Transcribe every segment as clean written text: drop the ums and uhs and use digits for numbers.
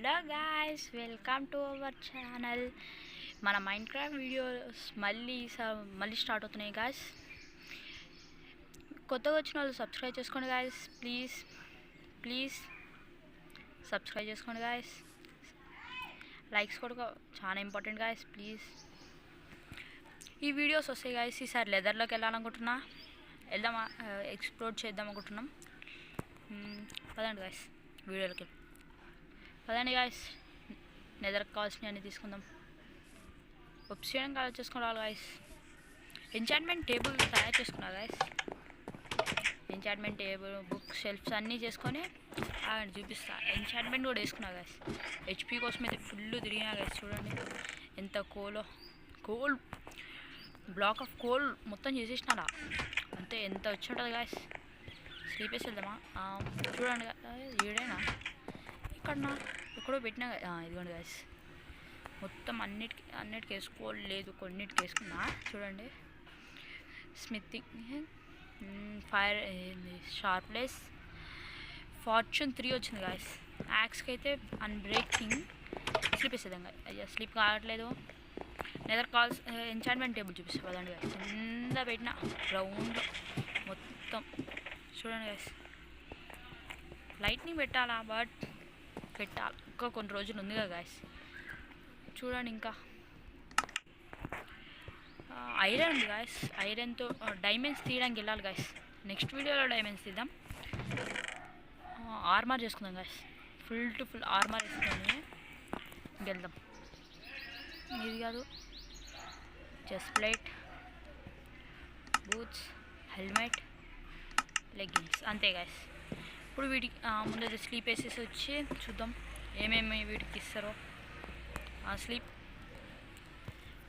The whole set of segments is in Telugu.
Hello guys, welcome to our channel. మన మైన్క్రాఫ్ట్ వీడియోస్ మళ్ళీ స్టార్ట్ అవుతున్నాయి గాయ్స్. కొత్తగా వచ్చిన వాళ్ళు సబ్స్క్రైబ్ చేసుకోండి గాయ్స్. ప్లీజ్ సబ్స్క్రైబ్ చేసుకోండి గాయ్స్. లైక్స్ కూడా చాలా ఇంపార్టెంట్ గాయ్స్. ప్లీజ్ ఈ వీడియోస్ వస్తాయి గాయ్స్. ఈసారి లెదర్లోకి వెళ్ళాలనుకుంటున్నా, ఎక్స్ప్లోర్ చేద్దాం అనుకుంటున్నాం. పదండి గాయ్స్, వీడియోలోకి పదండి గాయ్స్. నెదర్కి కావాల్సినవి అన్నీ తీసుకుందాం. ఒబ్సిడియన్ కలెక్ట్ చేసుకోవాలి గాయ్స్. ఎంచాంట్మెంట్ టేబుల్ తయారు చేసుకున్నా guys. Enchantment table, book shelves అన్నీ చేసుకొని చూపిస్తా. ఎంచాంట్మెంట్ కూడా వేసుకున్నా గాయ్స్. హెచ్పి కోసం అయితే ఫుల్ తిరిగినా గాయ్స్. చూడండి ఎంత కోల్ బ్లాక్ ఆఫ్ కోల్ మొత్తం చేసేసినా అంతే. ఎంత వచ్చి ఉంటుంది గాయ్స్. స్లీప్ వేసి వెళ్దామా? చూడండి ఏడైనా ఇక్కడ ఎక్కడో పెట్టినా. ఇదిగోండి గాయ్స్, మొత్తం అన్నిటికి వేసుకోలేదు, కొన్నిటికి వేసుకున్నా. చూడండి, స్మితింగ్, ఫైర్, షార్ప్నెస్, ఫార్చ్యూన్ 3 వచ్చింది గాయ్స్. యాక్స్కి అయితే అన్బ్రేకింగ్. స్లీప్ వేసేద్దాం గాయ. అయ్యా స్లీప్ కావట్లేదు. నెదర్ కాల్స్ ఎంచాంట్మెంట్ టేబుల్ చూపిస్తా పదండి గాయ్స్. కింద పెట్టిన రౌండ్లో మొత్తం చూడండి గాయ్స్. లైట్నింగ్ పెట్టాలా, బట్ పెట్టాలి. ఇంకా కొన్ని రోజులు ఉంది కదా గాయ్స్. చూడండి, ఇంకా ఐరన్ ఉంది గాయ్స్. ఐరన్తో డైమండ్స్ తీయడానికి వెళ్ళాలి గాయ్స్. నెక్స్ట్ వీడియోలో డైమండ్స్ తీద్దాం. ఆర్మర్ చేసుకుందాం guys. Full to full armour వేసుకొని వెళ్దాం. ఇది కాదు, chest plate, boots, helmet, leggings, అంతే గాయ్స్. ఇప్పుడు వీటికి ముందు స్లీప్ వేసేసి వచ్చి చూద్దాం ఏమేమి వీటికి ఇస్తారో. స్లీప్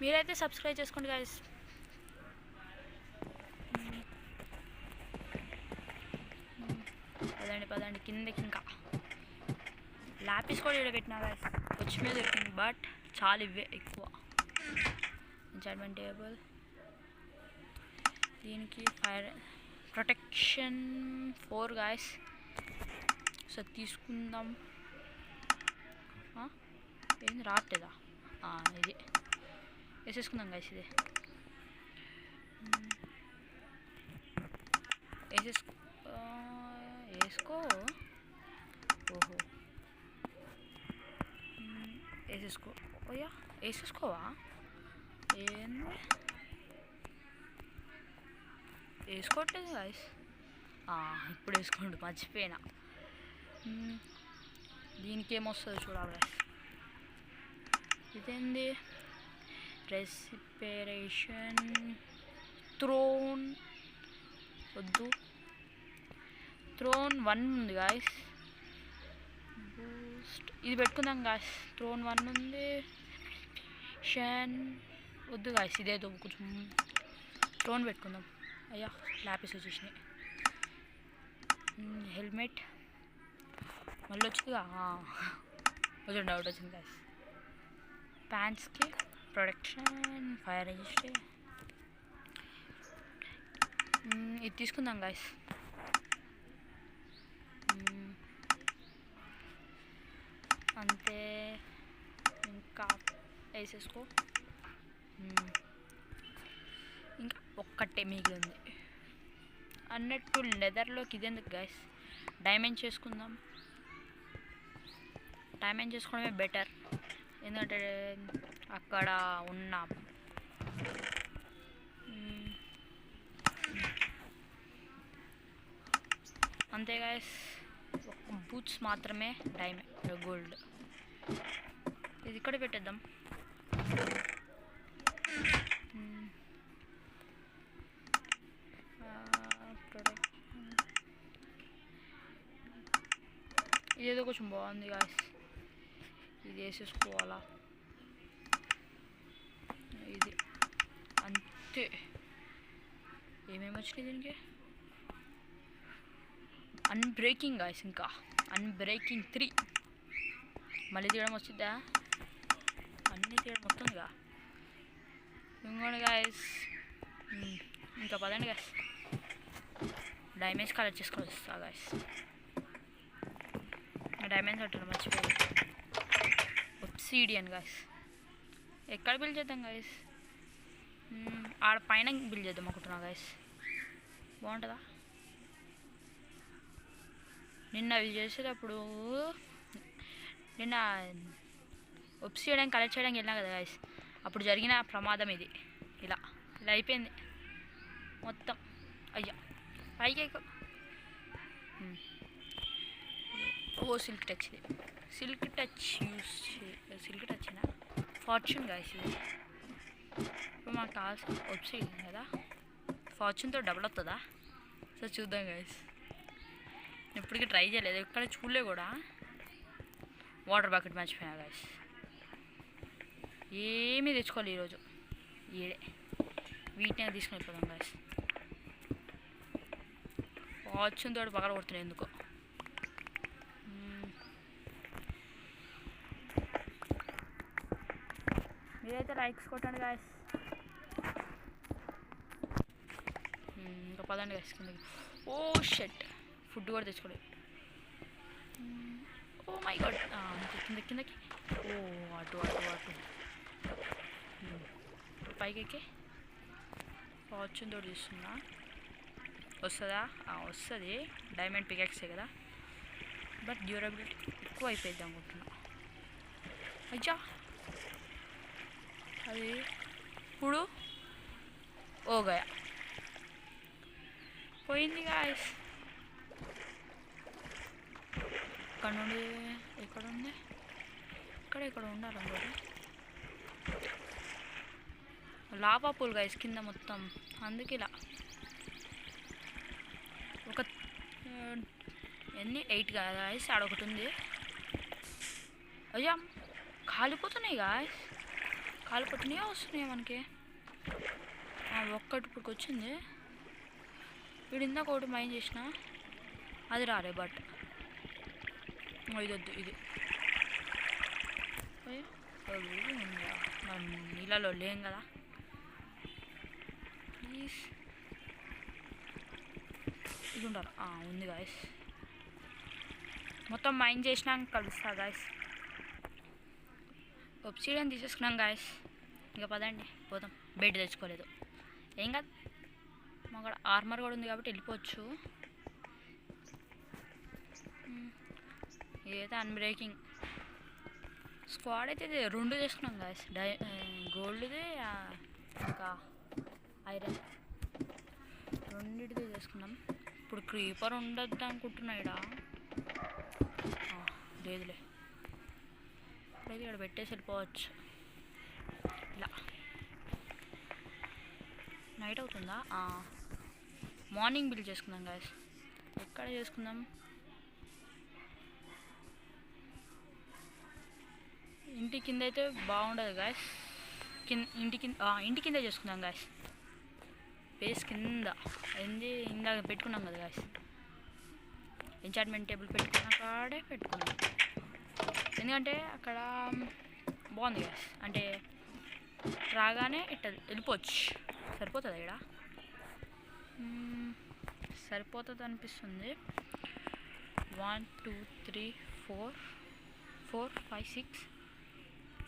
మీరైతే సబ్స్క్రైబ్ చేసుకోండి గాయ్స్. పదండి కిందకి. ఇంకా లాపిస్ కూడా ఇక్కడ పెట్టినా గాయ్స్. వచ్చి మీద దొరికింది, బట్ చాలా ఇవే ఎక్కువ. ఎంచాంట్మెంట్ టేబుల్, దీనికి ఫైర్ ప్రొటెక్షన్ 4 గాయ్స్. సో తీసుకుందాం. ఏంది రావట్లేదా? ఇది వేసేసుకుందాం గాయ్స్. ఇది వేసుకో. ఓహో, వేసేసుకో. ఓయా వేసేసుకోవా? ఏంది వేసుకోవట్లేదు గాయ్స్. ఇప్పుడు వేసుకోండి, మర్చిపోయినా. దీనికి ఏమొస్తుందో చూడాలి గాయ్స్. ఇదేంది? రెసిపరేషన్ థ్రోన్ వద్దు. థ్రోన్ 1 ఉంది గాయ్స్. బూస్ట్ ఇది పెట్టుకుందాం గాయ్స్. థ్రోన్ 1 ఉంది. షన్ వద్దు గాయ్స్, ఇదేదో కొంచెం థ్రోన్ పెట్టుకుందాం. అయ్యా ల్యాపిస్ వచ్చేసినాయి. హెల్మెట్ మళ్ళీ వచ్చిందిగా, కొంచెం డౌట్ వచ్చింది గాయ్స్. ప్యాంట్స్కి ప్రొటెక్షన్, ఫైర్ రెసిస్టర్, ఇది తీసుకుందాం గాయ్స్. అంతే, ఇంకా వేసేసుకో. ఇంకా ఒక్కటే మిగిలింది అన్నట్టు. లెదర్లోకి ఇదేందుకు గాయ్స్, డైమండ్ చేసుకుందాం. డైమండ్ చేసుకోవడమే బెటర్, ఎందుకంటే అక్కడ ఉన్న అంతే గాయ్స్. బూట్స్ మాత్రమే డైమండ్, గోల్డ్. ఇది ఇక్కడ పెట్టేద్దాం. ఇదేదో కొంచెం బాగుంది గాయ్స్. ఇది వేసేసుకోవాలా? ఇది అంతే. ఏమేమి వచ్చినాయి దీనికి? Unbreaking guys. ఇంకా అన్బ్రేకింగ్ 3 మళ్ళీ తీయడం వచ్చిద్దా? అన్నీ తీయడం వస్తుందిగా. ఇంకోండి గాయ్స్. ఇంకా పదండి గాయ్స్, డైమండ్స్ కలెక్ట్ చేసుకొని వస్తా గాయ్స్. డైమండ్స్ అంటారు, మర్చిపోయి. Obsidian guys. ఎక్కడ బిల్డ్ చేద్దాం గాయస్? ఆడ పైన బిల్డ్ చేద్దాం అనుకుంటున్నా గాయస్. బాగుంటుందా? నిన్న అవి చేసేటప్పుడు నిన్న ఒబ్సిడియన్ కలెక్ట్ చేయడానికి వెళ్ళాం కదా గాయస్, అప్పుడు జరిగిన ప్రమాదం ఇది. ఇలా అయిపోయింది మొత్తం. అయ్యా పైకి ఓ సిల్క్ టచ్. ఇది సిల్క్ టచ్ సిల్క్ టచ్నా ఫార్చ్యూన్ గాయస్. ఇది ఇప్పుడు మనకు కావాల్సిన ఒబ్సిడియన్ కదా, ఫార్చ్యూన్తో డబుల్ అవుతుందా? సో చూద్దాం గాయస్. ఇప్పటికీ ట్రై చేయలేదు, ఎక్కడ చూడలే కూడా. వాటర్ బకెట్ మర్చిపోయినా గాయస్. ఏమీ తెచ్చుకోవాలి ఈరోజు. ఏడే వీటినే తీసుకుని వెళ్ళిపోదాం గాయస్. ఫార్చ్యూన్ తోటి పగల కొడుతున్నాయి ఎందుకో. మీరైతే లైక్స్ కొట్టండి గాయస్. ఇంకా పదండి గాయస్ కిందకి. ఓ షెట్, ఫుడ్ కూడా తెచ్చుకోలేదు. Oh my god. కిందకి. ఓ అటు పైకి ఎక్కి ఫార్చ్యూన్ తోటి తీస్తున్నా. వస్తుందా? వస్తుంది. డైమండ్ పికాక్సే కదా, బట్ డ్యూరబిలిటీ ఎక్కువ అయిపోయింది అనుకుంటున్నా. అయ్యా అది ఇప్పుడు ఓగయా పోయింది గాయస్. ఇక్కడ నుండి ఎక్కడ ఉంది? ఇక్కడ ఉండాలి అనుకోండి. లావా పూల్ గాయస్ కింద మొత్తం, అందుకే ఇలా. ఒక ఎన్ని 8 గాయస్. ఆడొకటి ఉంది. అయ్యా కాలిపోతున్నాయి గాయస్. కాలిపోతున్నాయా వస్తున్నాయా మనకి? ఒక్కటి ఇప్పటికి వచ్చింది. వీడు ఇందాక ఒకటి మైండ్ చేసిన, అది రాలే. బట్ ఇది వద్దు. ఇది మనం నీళ్ళలో లేం కదా. ప్లీజ్ ఇది ఉండాలి. ఉంది గాయస్. మొత్తం మైండ్ చేసినాక కలుస్తా గాయస్. ఒబ్సిడియన్ తీసేసుకున్నాం గాయస్. ఇంకా పదండి పోదాం. బెడ్ తెచ్చుకోలేదు, ఏం కాదు. మాకు ఆర్మర్ కూడా ఉంది కాబట్టి వెళ్ళిపోవచ్చు. ఇదైతే అన్బ్రేకింగ్ స్క్వాడ్ అయితే ఇది 2 చేసుకున్నాం గాయస్. గోల్డ్ది ఇంకా ఐరన్ రెండిటిది చేసుకున్నాం. ఇప్పుడు క్రీపర్ ఉండద్దు అనుకుంటున్నా. లేదులే, ఇప్పుడైతే ఇక్కడ పెట్టేసి వెళ్ళిపోవచ్చు. ఇలా నైట్ అవుతుందా? మార్నింగ్ బిల్డ్ చేసుకుందాం గాయస్. ఎక్కడ చేసుకుందాం? ఇంటి కింద అయితే బాగుండదు గాయస్. ఇంటి కింద చేసుకుందాం గాయస్. బేస్ కింద ఇందాక పెట్టుకున్నాం కదా గాయస్. ఎంచార్ట్మెంట్ టేబుల్ పెట్టుకున్న కాడే పెట్టుకున్నాం, ఎందుకంటే అక్కడ బాగుంది గాయస్. అంటే రాగానే ఇట్ట వెళ్ళిపోవచ్చు. సరిపోతుంది ఇక్కడ, సరిపోతుంది అనిపిస్తుంది. 1 2 3 4 4 5 6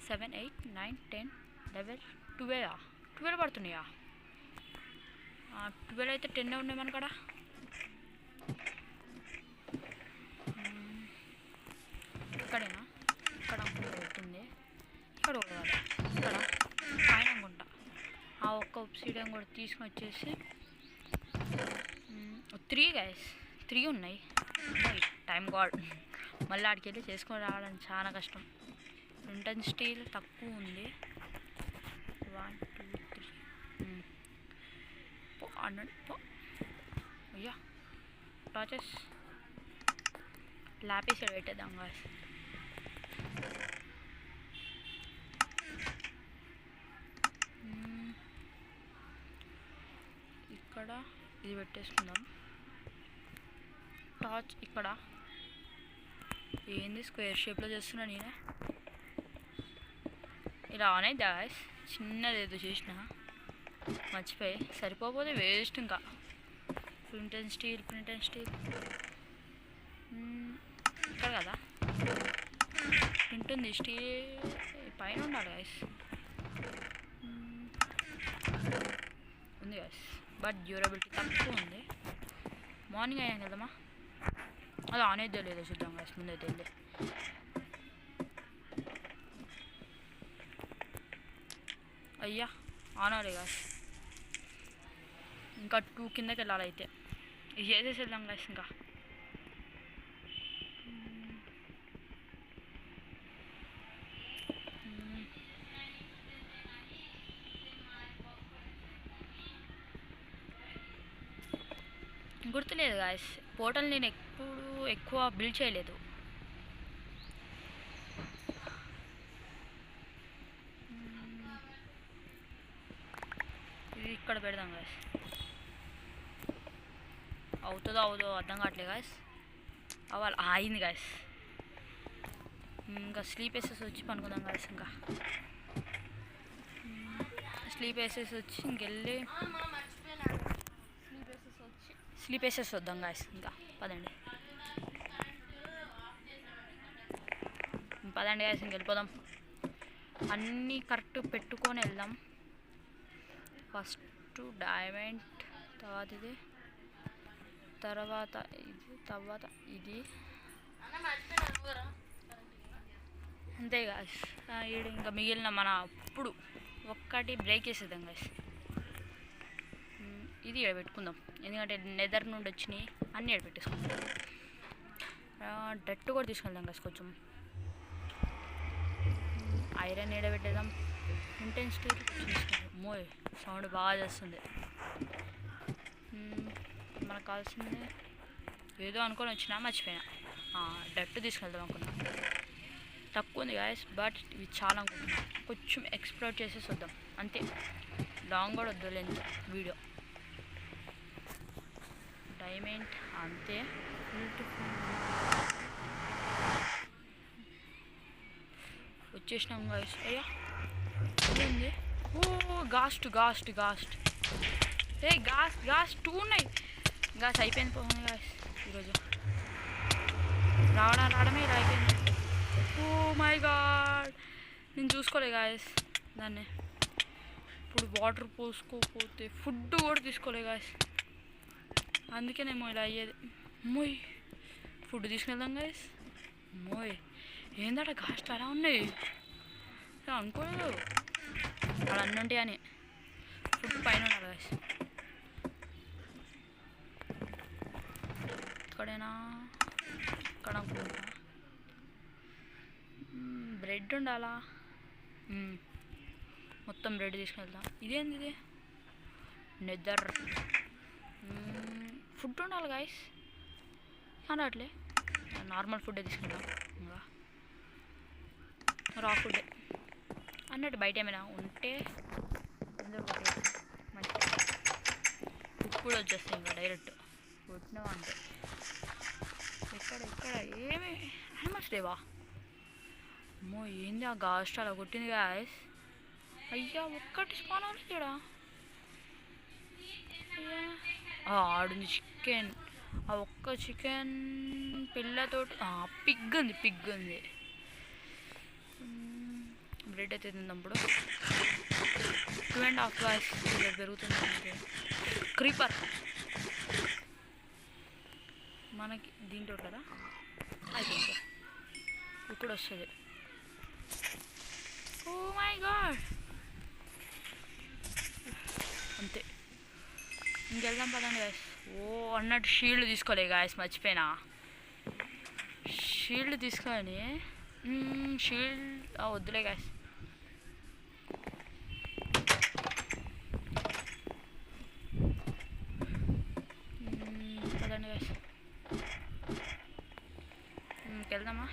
7 8 9 10 11 12 పడుతున్నాయా? 12 అయితే 10 ఉన్నాయి మన కాడ. ఇక్కడేనా? ఇక్కడ ఉంటుంది. ఇక్కడ ఇక్కడ పైన అనుకుంటా. ఆ ఒక్క ఒబ్సిడియన్ కూడా తీసుకొని వచ్చేసి 3 గైస్ 3 ఉన్నాయి. Time God. మళ్ళీ ఆడికి వెళ్ళి చేసుకొని రావడం చాలా కష్టం. ఫ్లింట్ స్టీల్ తక్కువ ఉంది. 1 2 3 పో. అయ్యా టాచెస్ లాపీస్ పెట్టేద్దాం గాయస్. ఇక్కడ ఇది పెట్టేసుకుందాం. టార్చ్ ఇక్కడ ఏంది స్క్వేర్ షేప్లో చేస్తున్నా నేనే. ఇలా ఆన్ అయితే గాయస్. చిన్నది ఏదో చేసిన మర్చిపోయి, సరిపోతే వేస్ట్. ఇంకా ఫ్లింట్ అండ్ స్టీల్ ఇక్కడ కదా ఫ్లింట్ ఉంది. స్టీల్ పైన ఉండాలి గైస్. ఉంది గైస్, బట్ డ్యూరబిలిటీ తక్కువ ఉంది. మార్నింగ్ అయినా వెళ్దామా? అది ఆన్ అయితే లేదో చూద్దాం గైస్. ముందైతే వెళ్ళి అయ్యా ఆన్ అవ్వలే గైస్. ఇంకా 2 కిందకి వెళ్ళాలి. అయితే ఇది చేసేసి వెళ్దాం గైస్. ఇంకా గుర్తులేదు గాయస్, పోర్టల్ నేను ఎక్కువ బిల్డ్ చేయలేదు. ఇది ఇక్కడ పెడదాం గాయస్. అవుతుందో అర్థం కావట్లేదు గాయస్. అవ్వాలి, అయింది గాయస్. ఇంకా స్లీప్ వేసేసి వచ్చి పనుకుందాం గాయస్. ఇంకా స్లీప్ వేసేసి వచ్చి ఇంకెళ్ళి స్లీప్ వేసేసి వద్దాం గాయస్. ఇంకా పదండి గాయస్, ఇంకెళ్ళిపోదాం. అన్నీ కరెక్ట్ పెట్టుకొని వెళ్దాం. ఫస్ట్ డైమండ్, తర్వాత ఇది అంతే గాయస్. ఇంకా మిగిలిన మన ఇప్పుడు ఒక్కటి బ్రేక్ చేసేద్దాం గాయస్. ఇది ఇక్కడ పెట్టుకుందాం, ఎందుకంటే నెదర్ నుండి వచ్చినాయి అన్నీ ఇక్కడ పెట్టేసుకుందాం. డట్టు కూడా తీసుకెళ్దాం గాయస్. కొంచెం ఐరన్ ఏడ పెట్టేద్దాం. ఇంటెన్సిటీ మోయ్ సౌండ్ బాగా చేస్తుంది. మనకు కావాల్సింది ఏదో అనుకొని వచ్చినా మర్చిపోయినా. డట్టు తీసుకెళ్దాం అనుకున్నా. తక్కువ ఉంది గాయస్, బట్ ఇవి చాలా అనుకుంటున్నా. కొంచెం ఎక్స్ప్లోర్ చేసేసి వద్దాం అంతే. లాంగ్ కూడా వద్దు లెంత్ వీడియో. డైమండ్ అంతే. వచ్చేసినాం గాయస్. అయ్యా ఉంది. ఓ గాస్ట్ ఏ గాస్ 2 ఉన్నాయి. గాస్ అయిపోయింది పోతుంది గాయస్. ఈరోజు రావడమే ఇలా అయిపోయింది. ఓ మై గాడ్, నేను చూసుకోలే గాయస్ దాన్ని. ఇప్పుడు వాటర్ పోసుకోకపోతే ఫుడ్ కూడా తీసుకోలే గాయస్. అందుకేనేమో ఇలా అయ్యేది. మోయ్ ఫుడ్ తీసుకెళ్దాం గాయస్. మోయ్ ఏందట గాస్ట్ అలా ఉన్నాయి, అనుకోలేదు అలా అన్నీ ఉంటాయని. ఫుడ్ పైన ఉండాలి గాయస్. ఇక్కడైనా ఇక్కడ అనుకుంటా. బ్రెడ్ ఉండాలా? మొత్తం బ్రెడ్ తీసుకెళ్దాం. ఇదేంది ఇది? నెదర్ ఫుడ్ ఉండాలి గాయస్. అట్లే నార్మల్ ఫుడ్ తీసుకెళ్దాం. ఇంకా రా ఫుడ్ అన్నట్టు బయట ఏమైనా ఉంటే మంచి కుక్ కూడా వచ్చేస్తాయి. ఇంకా డైరెక్ట్ కొట్టినావా అంటే. ఇక్కడ ఏమి యానిమల్స్ లేవా? అమ్మో ఏంది ఆ గాస్ట్ అలా కొట్టింది గాయస్. అయ్యా ఒక్కటి స్పాన్ అవ్వలేదు ఇక్కడ. ఆడుంది చికెన్. ఆ ఒక్క చికెన్ పిల్లతోటి పిగ్ ఉంది. బ్రెడ్ అయితే తిందాం. 2.5 గాయస్ పెరుగుతుంది. క్రీపర్ మనకి దీంట్లో కదా అయిపోయింది. ఇప్పుడు వస్తుంది. ఓ మై గాడ్ అంతే. ఇంకెళ్దాం పదండి గాయస్. ఓ అన్నట్టు షీల్డ్ తీసుకోలే గాయస్, మర్చిపోయినా. షీల్డ్ తీసుకొని షీల్డ్ వద్దులే గాయస్. పదండి గాయస్ ఇంకెళ్దామా?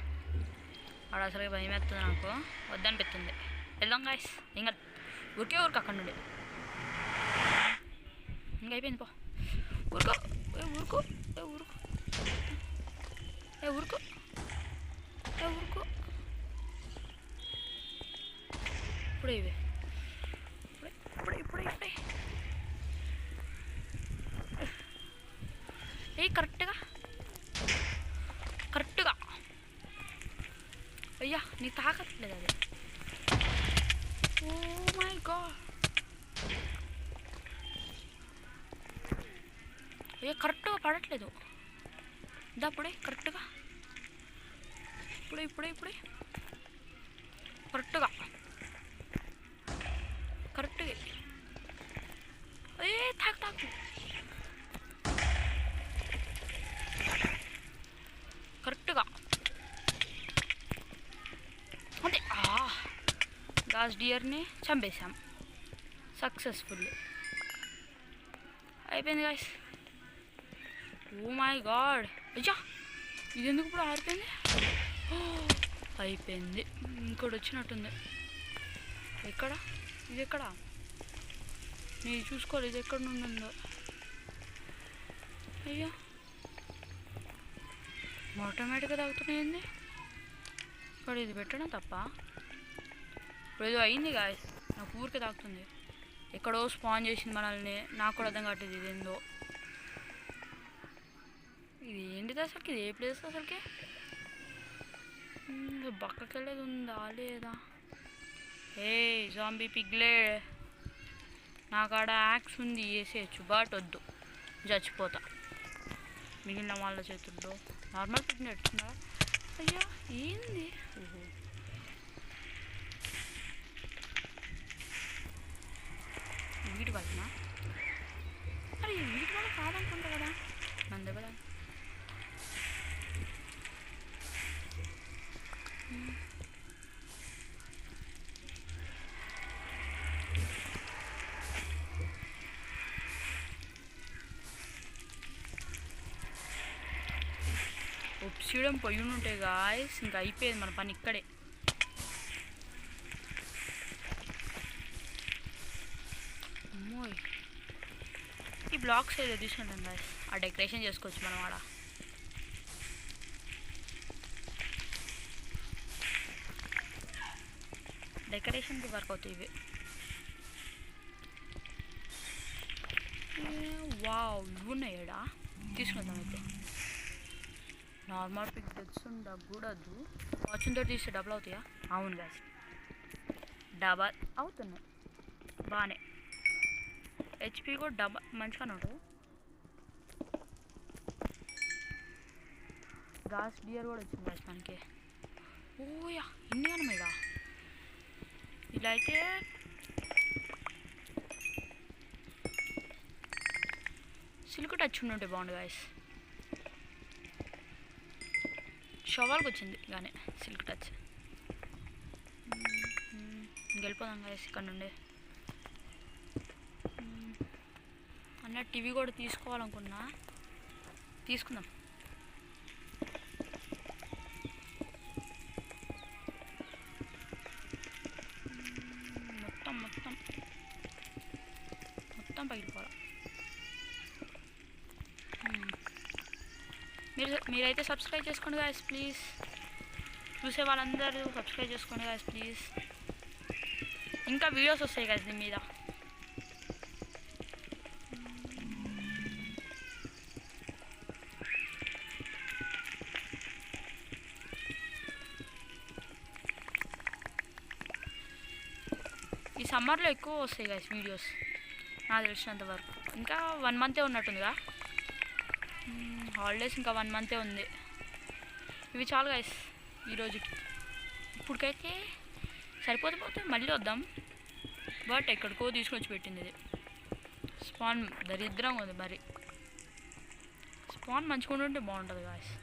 ఆడ అసలు భయం వేస్తుంది నాకు, వద్దనిపిస్తుంది. వెళ్దాం గాయస్. ఇంకా ఊరికే అక్కడ నుండి ఇంకా అయిపోయింది. పో ఊరుకో ఇప్పుడే కరెక్ట్గా అయ్యా నీ తాకట్లేదు అది. ఓ మై గాడ్, ఏ కరెక్ట్గా పడట్లేదు. ఇప్పుడే కరెక్ట్గా, ఇప్పుడే కరెక్ట్గా ఏ తాకు కరెక్ట్గా అంతే. గాస్ డియర్ని చంపేశాం, సక్సెస్ఫుల్ అయిపోయింది గాయస్. ఓ మై గాడ్, అయ్యా ఇది ఎందుకు ఇప్పుడు ఆరిపోయింది? అయిపోయింది. ఇంకోటి వచ్చినట్టుంది. ఎక్కడ ఇది? ఎక్కడ నేను చూసుకోవాలి, ఇది ఎక్కడ నుండి ఉందో. అయ్యా ఆటోమేటిక్గా తాగుతున్నాయింది. ఇక్కడ ఇది పెట్టడం తప్ప. ఇప్పుడు ఏదో అయింది గాయస్, నాకు ఊరికే తాగుతుంది. ఎక్కడో స్పాన్ చేసింది మనల్ని, నాకు కూడా అర్థం కావట్లేదు ఇది ఏందో. ఇది ఏంటిది అసలుకి? ఇది ఏ ప్లేస్ అసలుకి? పక్కకి వెళ్ళేది ఉందా లేదా? ఏ జాంబీ పిగ్లే, నాకు ఆడ యాక్స్ ఉంది, వేసేయచ్చు, బట్ వద్దు, చచ్చిపోతా మిగిలిన వాళ్ళ చేతుల్లో. నార్మల్ పిక్ నెట్టున్నా. అయ్యా ఏంది? ఓహో వీటి వలన? అరే వీటి వల్ల కాదనుకుంటా కదా, మన దగ్గర ఒప్సిడం పొయ్యి ఉంటాయి గాయస్. ఇంకా అయిపోయేది మన పని ఇక్కడే. అమ్మోయ్, ఈ బ్లాక్స్ ఏదో తీసుకుంటాం గాయస్, ఆ డెకరేషన్ చేసుకోవచ్చు మనం ఆడ. డెకరేషన్కి వర్క్ అవుతాయి ఇవి. వావ్, ఇవి ఉన్నాయి ఏడా, తీసుకుందాం అయితే. నార్మల్ పిక్ తెచ్చుండకూడదు, వాచ్తో తీస్తే డబుల్ అవుతాయా? అవును గాయస్, డబల్ అవుతున్నాయి బాగానే. హెచ్పి కూడా డబల్ మంచిగానే ఉంటుంది. గాస్ డియర్ కూడా వచ్చింది గాయస్ మనకి. ఓయా ఇన్ని మీద ఇలా అయితే సిల్క్ టచ్ ఉంటే బాగుండు గాయస్. షవాల్కి వచ్చింది కానీ సిల్క్ టచ్. ఇంకెళ్ళిపోదాం గాయస్ ఇక్కడ నుండి. అన్న టీవీ కూడా తీసుకోవాలనుకున్నా, తీసుకుందాం. మొత్తం మొత్తం మొత్తం పగిలిపోవాలి. మీరైతే సబ్స్క్రైబ్ చేసుకోండి గాయస్ ప్లీజ్. చూసే వాళ్ళందరూ సబ్స్క్రైబ్ చేసుకోండి గాయస్ ప్లీజ్. ఇంకా వీడియోస్ వస్తాయి గాయస్ దీని మీద. ఈ సమ్మర్లో ఎక్కువ వస్తాయి గాయస్ వీడియోస్ నాకు తెలిసినంత వరకు. ఇంకా 1 మంతే ఉన్నట్టుందిగా హాలిడేస్, ఇంకా 1 మంతే ఉంది. ఇవి చాలు గాయస్ ఈరోజుకి. ఇప్పటికైతే సరిపోతే మళ్ళీ వద్దాం, బట్ ఎక్కడికో తీసుకొచ్చి పెట్టింది ఇది. స్పాన్ దరిద్రంగా ఉంది మరి. స్పాన్ మంచిగా ఉంటే బాగుంటుంది గాయస్.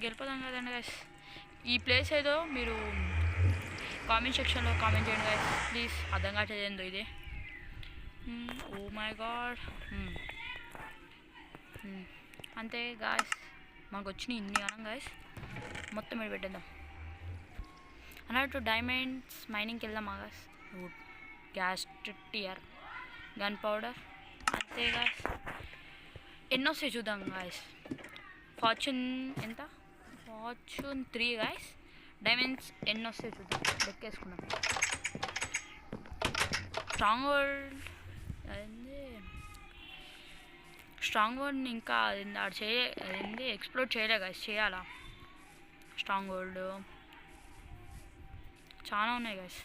గెలిపోదాం కదండి గాయస్. ఈ ప్లేస్ ఏదో మీరు కామెంట్ సెక్షన్లో కామెంట్ చేయండి గాయస్ ప్లీజ్. అర్థం కావట్లేదు ఇది. ఓ మై గాడ్, అంతే గాయస్, మాకు వచ్చినాయి ఇన్ని అనం గాయస్. మొత్తం మీద పెట్టేద్దాం అన్నట్టు. డైమండ్స్ మైనింగ్కి వెళ్దాం గాయస్. వుడ్, గ్యాస్, టియర్, గన్ పౌడర్, అంతే గాయస్. ఎన్నో వస్తాయి చూద్దాం గాయస్. ఫార్చ్యూన్ ఎంత? Fortune 3 guys. డైమండ్స్ ఎన్నో వస్తాయి చూద్దాం, లెక్కేసుకున్నాం. స్ట్రాంగ్ వర్డ్ అదేంది, స్ట్రాంగ్ వర్డ్ని ఇంకా అదేంది ఎక్స్ప్లోర్ చేయలే గాయస్, చేయాలా. స్ట్రాంగ్ హోల్డ్ చాలా ఉన్నాయి గైస్.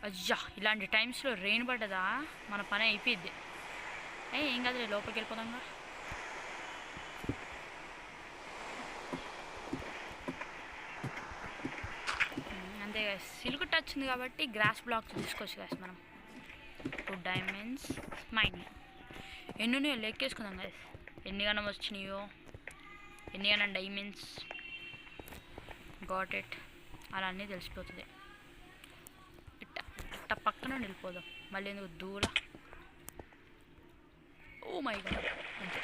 అయ్యా, ఇలాంటి టైమ్స్లో రెయిన్ పడ్డదా మన పని అయిపోయిద్ది. ఏం కాదు, లోపలికి వెళ్ళిపోదాంగా. అంతే గైస్, సిల్క్ టచ్ ఉంది కాబట్టి గ్రాస్ బ్లాక్స్ తీసుకోవచ్చు గైస్ మనం. 2 డైమండ్స్ మైన్. ఎన్ని ఉన్నాయో లెక్కేసుకుందాం గైస్, ఎన్ని గనం వచ్చినాయో, ఎన్ని గనం డైమండ్స్. గాట్ ఇట్, అలా అన్నీ తెలిసిపోతుంది. ఇట్ట పక్కన వెళ్ళిపోదాం, మళ్ళీ ఎందుకు దూర. ఓ మై గాడ్, అంతే.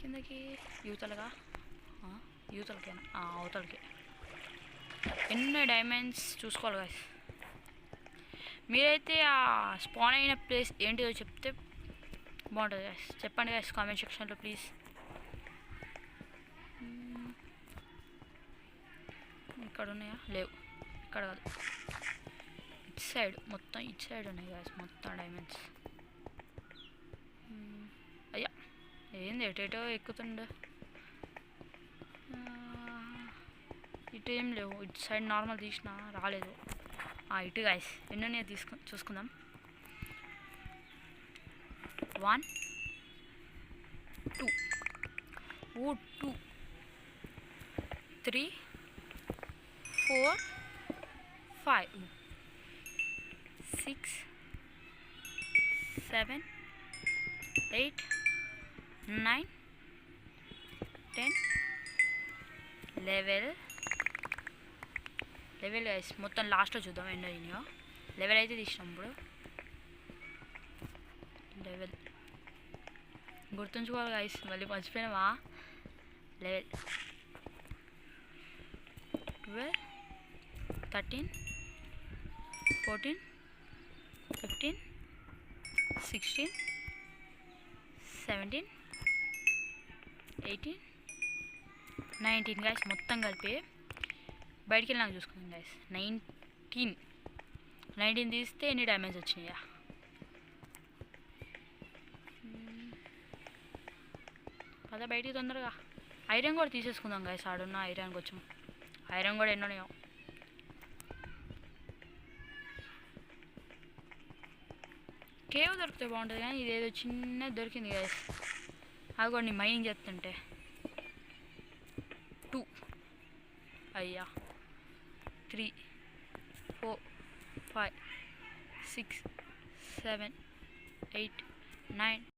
కిందకి యూతలుగా, యూతలకేనా, అవతలకి. ఎన్ని డైమండ్స్ చూసుకోవాలి గైస్. మీరైతే ఆ స్పాన్ అయిన ప్లేస్ ఏంటిదో చెప్తే బాగుంటుంది గైస్. చెప్పండి గైస్ కామెంట్ సెక్షన్లో ప్లీజ్. ఇక్కడ ఉన్నాయా? లేవు. ఇక్కడ కాదు, ఇటు సైడ్, మొత్తం ఇటు సైడ్ ఉన్నాయి గైస్ మొత్తం డైమండ్స్. అయ్యా, ఏంది ఎటేటో ఎక్కుతుండే. ఇటు ఏం లేవు, ఇటు సైడ్ నార్మల్ తీసినా రాలేదు. ఇటు గైస్ ఎన్ని ఉన్నాయో చూసుకుందాం. 1 2 2 3 4 5 6 7 8 9 10 లెవెల్ గైస్. మొత్తం లాస్ట్లో చూద్దాం ఎన్నో అయినాయో. లెవెల్ అయితే తీసినాం ఇప్పుడు. లెవెల్ గుర్తుంచుకోవాలి గైస్, మళ్ళీ మర్చిపోయినావా. Level 12 13 14 15 16 17 18 19 guys. మొత్తం కలిపి బయటికి వెళ్ళినాక చూసుకుందాం గైస్. 19 తీస్తే ఎన్ని డ్యామేజ్ వచ్చినాయా? పద బయటికి తొందరగా. ఐరన్ కూడా తీసేసుకుందాం గైస్, ఆడున్న ఐరన్ కొంచెం. ఐరన్ కూడా ఎన్నోన్నాయో. కేవ్ దొరికితే బాగుంటుంది కానీ ఇదేదో చిన్నది దొరికింది గైస్. అది కూడా నీ మైనింగ్ చేస్తుంటే 2 అయ్యా 3 4 5 6 7 8 9